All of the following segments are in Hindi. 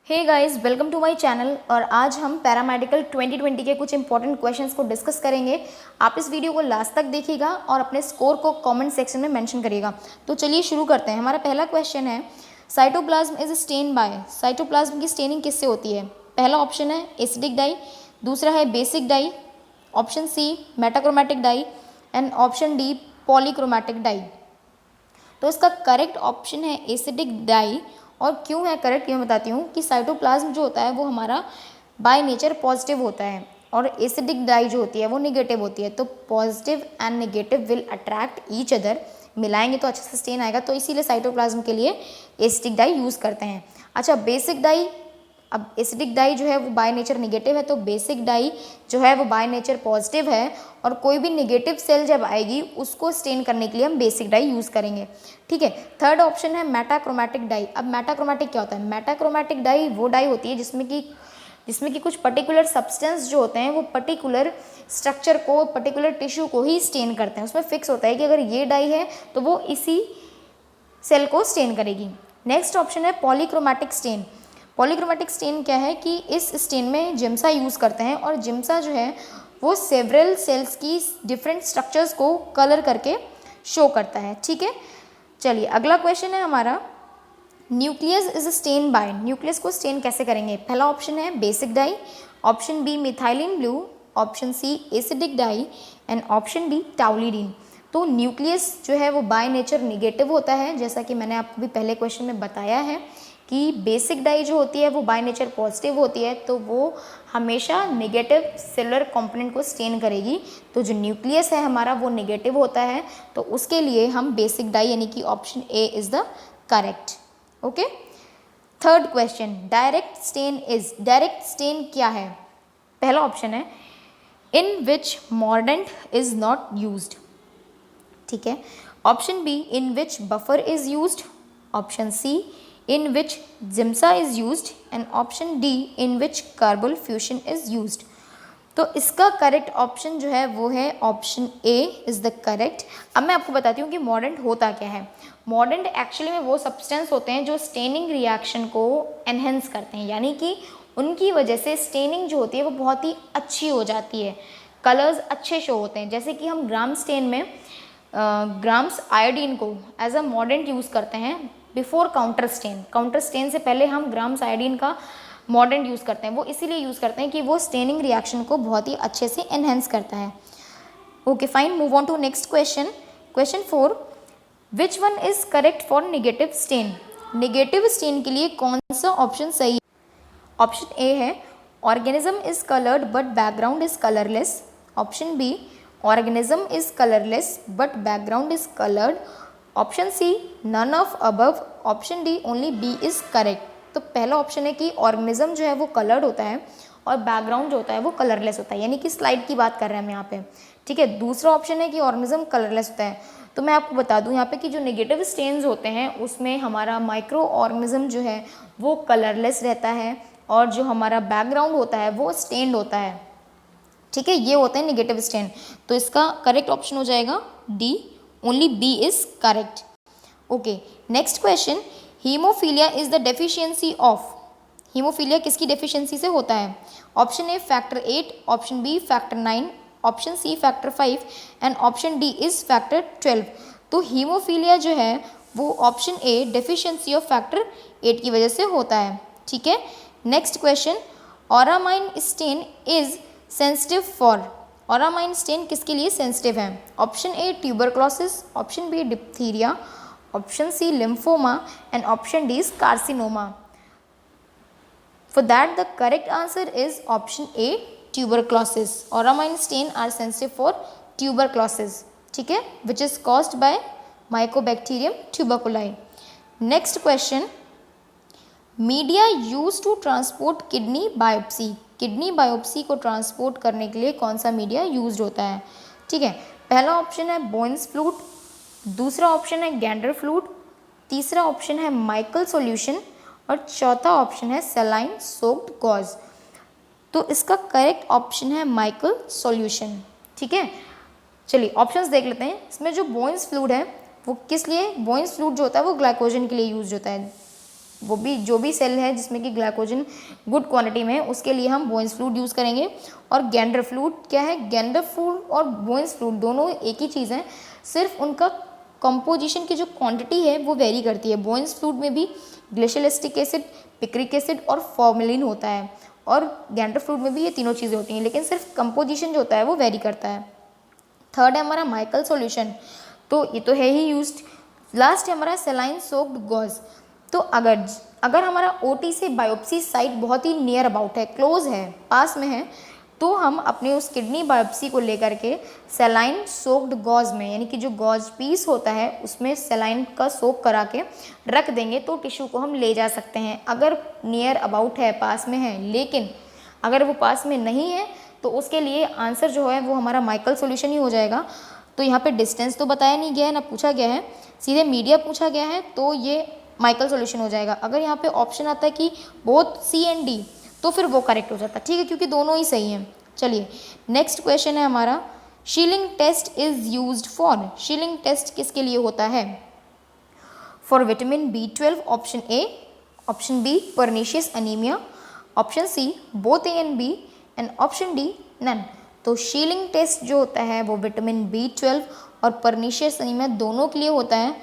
Hey guys, welcome to my channel. और आज हम पैरामेडिकल 2020 के कुछ इंपॉर्टेंट क्वेश्चंस को डिस्कस करेंगे। आप इस वीडियो को लास्ट तक देखिएगा और अपने स्कोर को कमेंट सेक्शन में मेंशन करिएगा। तो चलिए शुरू करते हैं। हमारा पहला क्वेश्चन है, cytoplasm is stain by. Cytoplasm की स्टेनिंग किससे होती है? पहला ऑप्शन है एसिडिक डाई, दूसरा है basic dye, option C metachromatic dye and option D polychromatic dye. तो इसका करेक्ट ऑप्शन है एसिडिक डाई। और क्यों है करेक्ट ये मैं बताती हूँ कि साइटोप्लाज्म जो होता है वो हमारा बाय नेचर पॉजिटिव होता है और एसिडिक डाई जो होती है वो निगेटिव होती है। तो positive and negative will attract each other, मिलाएंगे तो अच्छे से स्टेन आएगा। तो इसीलिए साइटोप्लाज्म के लिए एसिडिक डाई यूज़ करते हैं। अच्छा, बेसिक डाई, अब एसिडिक डाई जो है वो बाय नेचर निगेटिव है, तो बेसिक डाई जो है वो बाय नेचर पॉजिटिव है और कोई भी निगेटिव सेल जब आएगी उसको स्टेन करने के लिए हम बेसिक डाई यूज़ करेंगे। ठीक है। थर्ड ऑप्शन है मेटाक्रोमैटिक डाई। अब मेटाक्रोमैटिक क्या होता है? मेटाक्रोमैटिक डाई वो डाई होती है जिसमें कि कुछ पर्टिकुलर सब्सटेंस जो होते हैं वो पर्टिकुलर स्ट्रक्चर को, पर्टिकुलर टिश्यू को ही स्टेन करते हैं। उसमें फिक्स होता है कि अगर ये डाई है तो वो इसी सेल को स्टेन करेगी। नेक्स्ट ऑप्शन है पॉलीक्रोमैटिक स्टेन। पॉलीक्रोमैटिक स्टेन क्या है कि इस स्टेन में जिम्सा यूज़ करते हैं और जिम्सा जो है वो सेवरल सेल्स की डिफरेंट स्ट्रक्चर्स को कलर करके शो करता है। ठीक है। चलिए अगला क्वेश्चन है हमारा, nucleus is stain by. Nucleus को स्टेन कैसे करेंगे? पहला ऑप्शन है basic dye, option B methylene blue, option C acidic dye and option D toluidine. तो न्यूक्लियस जो है वो बाय नेचर निगेटिव होता है, जैसा कि मैंने आपको भी पहले क्वेश्चन में बताया है कि बेसिक डाई जो होती है वो बाय नेचर पॉजिटिव होती है, तो वो हमेशा नेगेटिव सेलुलर कंपोनेंट को स्टेन करेगी। तो जो न्यूक्लियस है हमारा वो नेगेटिव होता है, तो उसके लिए हम बेसिक डाई यानी कि option A is the correct. Okay. Third question, direct stain is. Direct stain क्या है? पहला ऑप्शन है in which mordant is not used. ठीक है। Option B in which buffer is used, option C in which Giemsa is used and option D in which carbonyl fusion is used। तो इसका करेक्ट ऑप्शन जो है वो है option A is the correct. अब मैं आपको बताती हूँ कि मॉर्डेंट होता क्या है। मॉर्डेंट एक्चुअली में वो सब्सटेंस होते हैं जो स्टेनिंग रिएक्शन को एनहेंस करते हैं, यानी कि उनकी वजह से स्टेनिंग जो होती है वो बहुत ही अच्छी हो जाती है, कलर्स अच्छे शो होते हैं। जैसे कि हम ग्राम स्टेन में ग्राम्स आयोडीन को एज अ मॉर्डेंट यूज़ करते हैं before counter stand. Counter stand से पहले हम ग्राम्स आयोडीन का मॉर्डेंट यूज़ करते हैं। वो इसीलिए यूज़ करते हैं कि वो स्टेनिंग रिएक्शन को बहुत ही अच्छे से एनहेंस करता है। Okay fine, move on to next question. Question 4, which one is correct for negative stain. Negative stain के लिए कौन सा ऑप्शन सही है? ऑप्शन ए है organism is coloured but background is colourless, option B organism is colourless but background is coloured, option C none of above, option D only B is correct. तो पहला ऑप्शन है कि ऑर्गेनिज्म जो है वो कलर्ड होता है और बैकग्राउंड जो होता है वो कलरलेस होता है, यानी कि स्लाइड की बात कर रहे हैं हम यहाँ पे। ठीक है। दूसरा ऑप्शन है कि ऑर्गेनिज्म कलरलेस होता है। तो मैं आपको बता दूं यहाँ पे कि जो नेगेटिव स्टेन्स होते हैं उसमें हमारा माइक्रो ऑर्गेनिज्म जो है वो कलरलेस रहता है और जो हमारा बैकग्राउंड होता है वो स्टेन्ड होता है। ठीक है, ये होते हैं नेगेटिव स्टेन। तो इसका करेक्ट ऑप्शन हो जाएगा D, only B is correct. Okay, next question, haemophilia is the deficiency of. Haemophilia किसकी डेफिशिएंसी से होता है? Option A factor 8, option B factor 9, option C factor 5 and option D is factor 12। तो हीमोफीलिया जो है वो option A deficiency of factor 8 की वजह से होता है। ठीक है। Next question, auramine stain is sensitive for. Auramine stain किसके लिए सेंसिटिव है? Option A tuberculosis, option B diphtheria, option C lymphoma and option D is carcinoma. For that the correct answer is option A tuberculosis. Auramine stain are sensitive for tuberculosis. ठीक है, which is caused by mycobacterium tuberculi. Next question, media use to transport kidney biopsy. Kidney biopsy को ट्रांसपोर्ट करने के लिए कौन सा मीडिया यूज होता है? ठीक है। पहला ऑप्शन है बोइन्स फ्लूट, दूसरा ऑप्शन है गैंडर फ्लूट, तीसरा ऑप्शन है माइकल सॉल्यूशन और चौथा ऑप्शन है सेलाइन सोक्ड गॉज। तो इसका करेक्ट ऑप्शन है माइकल सॉल्यूशन। ठीक है। चलिए ऑप्शंस देख लेते हैं। इसमें जो बोइन्स फ्लूट है वो किस लिए? बोइन्स फ्लूट जो होता है वो ग्लाइकोजन के लिए यूज होता है। वो भी जो भी सेल है जिसमें कि ग्लाइकोजन गुड क्वांटिटी में है उसके लिए हम बोइंस फ्लूइड यूज़ करेंगे। और गैंडर फ्लूइड क्या है, गैंडर फ्लूइड और बोइंस फ्लूइड दोनों एक ही चीज़ है, सिर्फ उनका कंपोजिशन की जो क्वांटिटी है वो वेरी करती है। बोइंस फ्लूइड में भी ग्लिसरॉलिक एसिड, पिक्रिक एसिड और फॉर्मेलिन होता है, और गैंडर फ्लूइड में भी ये तीनों चीज़ें होती हैं, लेकिन सिर्फ कंपोजिशन जो होता है वो वेरी करता है। थर्ड है हमारा माइकल सॉल्यूशन, तो ये तो है ही यूज्ड। लास्ट है हमारा सेलाइन सोक्ड गॉज। तो अगर हमारा ओटी से बायोप्सी साइट बहुत ही नियर अबाउट है, क्लोज है, पास में है, तो हम अपने उस किडनी बायोप्सी को लेकर के सेलाइन सोक्ड गॉज में, यानी कि जो गॉज पीस होता है उसमें सेलाइन का सोक करा के रख देंगे तो टिश्यू को हम ले जा सकते हैं, अगर नियर अबाउट है, पास में है। लेकिन अगर वो पास में नहीं है तो उसके लिए आंसर जो है वो हमारा माइकल सॉल्यूशन ही हो जाएगा। तो यहाँ पे डिस्टेंस तो बताया नहीं गया है, ना पूछा गया है, सीधे मीडिया पूछा गया है, तो ये माइकल सॉल्यूशन हो जाएगा। अगर यहाँ पे ऑप्शन आता है कि बोथ सी एंड डी तो फिर वो करेक्ट हो जाता है, ठीक है, क्योंकि दोनों ही सही हैं। चलिए नेक्स्ट क्वेश्चन है हमारा, Schilling test is used for. Schilling test किसके लिए होता है? For vitamin B12, option A, option B pernicious anaemia, option C both A and B, and option D none. तो शीलिंग टेस्ट जो होता है वो विटामिन B12 और परनीशियस अनीमिया दोनों के लिए होता है,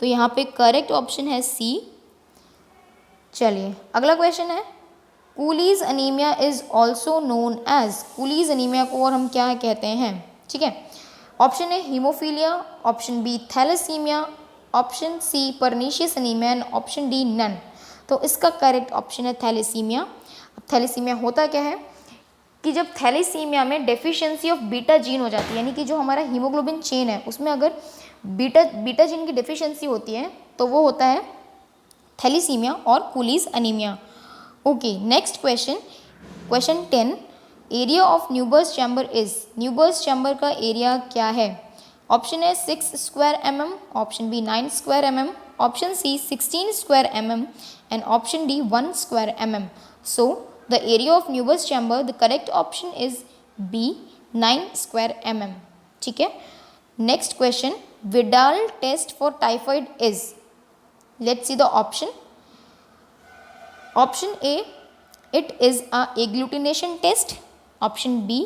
तो यहाँ पे करेक्ट ऑप्शन है सी। चलिए अगला क्वेश्चन है, Cooley's anaemia is also known as. Cooley's anaemia को और हम क्या कहते हैं? ठीक है, option A haemophilia, option B thalassaemia, option C pernicious anaemia, and option D none. तो इसका करेक्ट ऑप्शन है थैलेसीमिया। अब थैलेसीमिया होता क्या है कि जब थैलेसीमिया में डेफिशिएंसी ऑफ बीटा जीन हो जाती है, यानी कि जो हमारा हीमोग्लोबिन चेन है उसमें अगर बीटा जीन की डेफिशिएंसी होती है तो वो होता है थैलेसीमिया और Cooley's anaemia. Okay next question, question 10, area of Neubauer's chamber is. Neubauer's chamber का एरिया क्या है? ऑप्शन है 6 square mm, option B 9 square mm, option C 16 square mm, and option D 1 square mm. So the area of Neubauer's chamber, the correct option is B 9 square mm. ठीक है, next question, Widal test for typhoid is. Let's see the option. Option A, it is a agglutination test. Option B,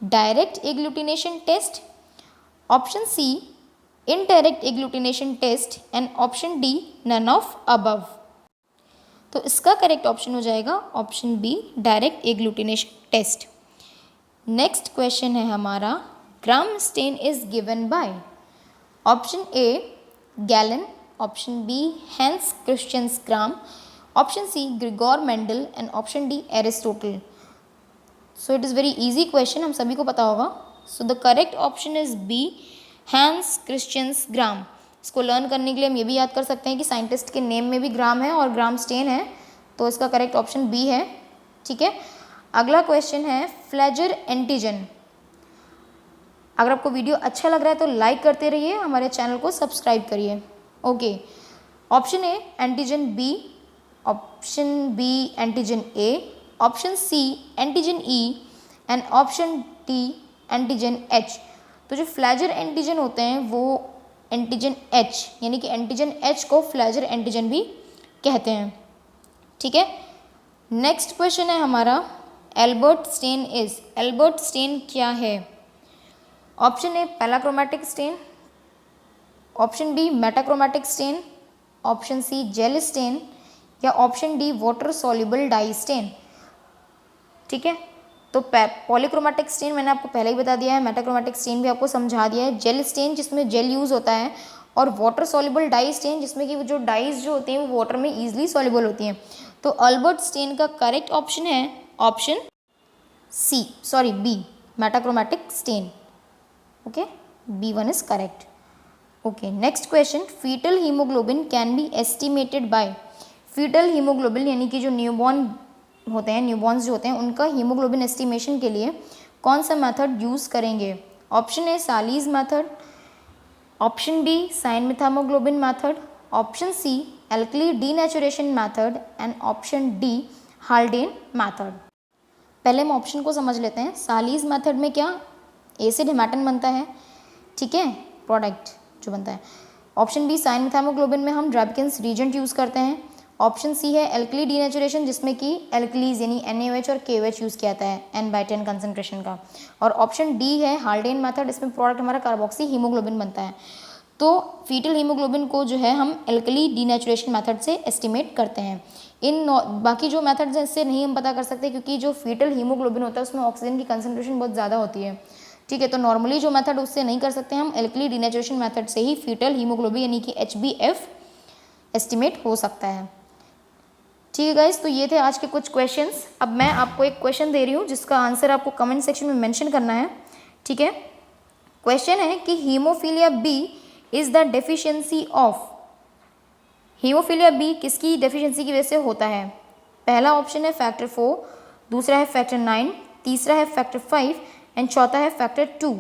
direct agglutination test. Option C, indirect agglutination test, and option D, none of above. तो इसका करेक्ट ऑप्शन हो जाएगा option B, direct agglutination test. Next question है हमारा, Gram stain is given by. Option A Galen, option B Hans Christian Gram, option C Gregor Mendel, and option D Aristotle. So it is very easy question, हम सभी को पता होगा। So the correct option is B, Hans Christian Gram. इसको लर्न करने के लिए हम ये भी याद कर सकते हैं कि साइंटिस्ट के नेम में भी ग्राम है और ग्राम स्टेन है, तो इसका करेक्ट ऑप्शन बी है। ठीक है, अगला क्वेश्चन है फ्लैजर एंटीजन। अगर आपको वीडियो अच्छा लग रहा है तो लाइक करते रहिए, हमारे चैनल को सब्सक्राइब करिए। Okay, option A antigen B, option B antigen A, option C antigen E, and option D antigen H. तो जो फ्लैजर एंटीजन होते हैं वो एंटीजन एच, यानी कि एंटीजन एच को फ्लैजर एंटीजन भी कहते हैं। ठीक है, नेक्स्ट क्वेश्चन है हमारा, Albert stain is. Albert stain क्या है? Option A parachromatic stain, option B metachromatic stain, option C gel stain, या option D water soluble dye stain. ठीक है, तो पॉलीक्रोमैटिक स्टेन मैंने आपको पहले ही बता दिया है, मेटाक्रोमैटिक स्टेन भी आपको समझा दिया है, जेल स्टेन जिसमें जेल यूज़ होता है, और वाटर सॉल्युबल डाई स्टेन जिसमें कि वो जो डाइज जो होती हैं वो वाटर में ईजिली सॉल्युबल होती हैं। तो अल्बर्ट स्टेन का करेक्ट ऑप्शन है option C, sorry B, metachromatic stain. Okay, B1 is correct. Okay, next question, fetal haemoglobin can be estimated by. Fetal haemoglobin यानी कि जो न्यूबॉर्न होते हैं, न्यूबॉर्न्स जो होते हैं, उनका हीमोग्लोबिन एस्टिमेशन के लिए कौन सा मेथड यूज़ करेंगे? Option A Sahli's method, option B cyan methaemoglobin method, option C alkali denaturation method, and option D Haldane method. पहले हम ऑप्शन को समझ लेते हैं। सालीज मेथड में क्या एसिड हेमाटन बनता है, ठीक है, प्रोडक्ट जो बनता है। ऑप्शन बी साइन मिथामोग्लोबिन में हम ड्रैबिकिन्स रीजेंट यूज़ करते हैं। ऑप्शन सी है एल्कली डीनेचुरेशन, जिसमें कि एल्कलीज यानी NaOH और KOH यूज़ किया जाता है N/10 कंसनट्रेशन का। और ऑप्शन डी है हाल्डेन मेथड, इसमें प्रोडक्ट हमारा कार्बोक्सी हीमोग्लोबिन बनता है। तो फीटल हीमोग्लोबिन को जो है हम एल्कली डीनेचुरेशन मेथड से एस्टिमेट करते हैं। बाकी जो मेथड्स हैं इससे नहीं हम पता कर सकते, क्योंकि जो फीटल हीमोग्लोबिन होता है उसमें ऑक्सीजन की कंसनट्रेशन बहुत ज़्यादा होती है। ठीक है, तो नॉर्मली जो मेथड उससे नहीं कर सकते हम, एल्कली डीनेचुरेशन मेथड से ही फीटल हीमोग्लोबिन यानी कि HbF एस्टिमेट हो सकता है। ठीक है गाइस, तो ये थे आज के कुछ क्वेश्चंस। अब मैं आपको एक क्वेश्चन दे रही हूँ जिसका आंसर आपको कमेंट सेक्शन में मेंशन करना है। ठीक है, क्वेश्चन है कि haemophilia B is the deficiency of, haemophilia B किसकी डेफिशिएंसी की वजह से होता है? पहला ऑप्शन है फैक्टर 4, दूसरा है फैक्टर 9, तीसरा है फैक्टर 5 एंड चौथा है फैक्टर 2।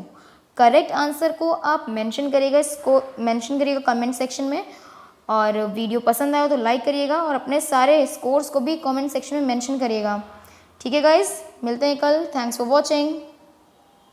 करेक्ट आंसर को आप मेंशन करिएगा, इसको मेंशन करिएगा कमेंट सेक्शन में। और वीडियो पसंद आया तो लाइक करिएगा और अपने सारे स्कोर्स को भी कमेंट सेक्शन में मेंशन करिएगा। ठीक है गाइस, मिलते हैं कल। Thanks for watching.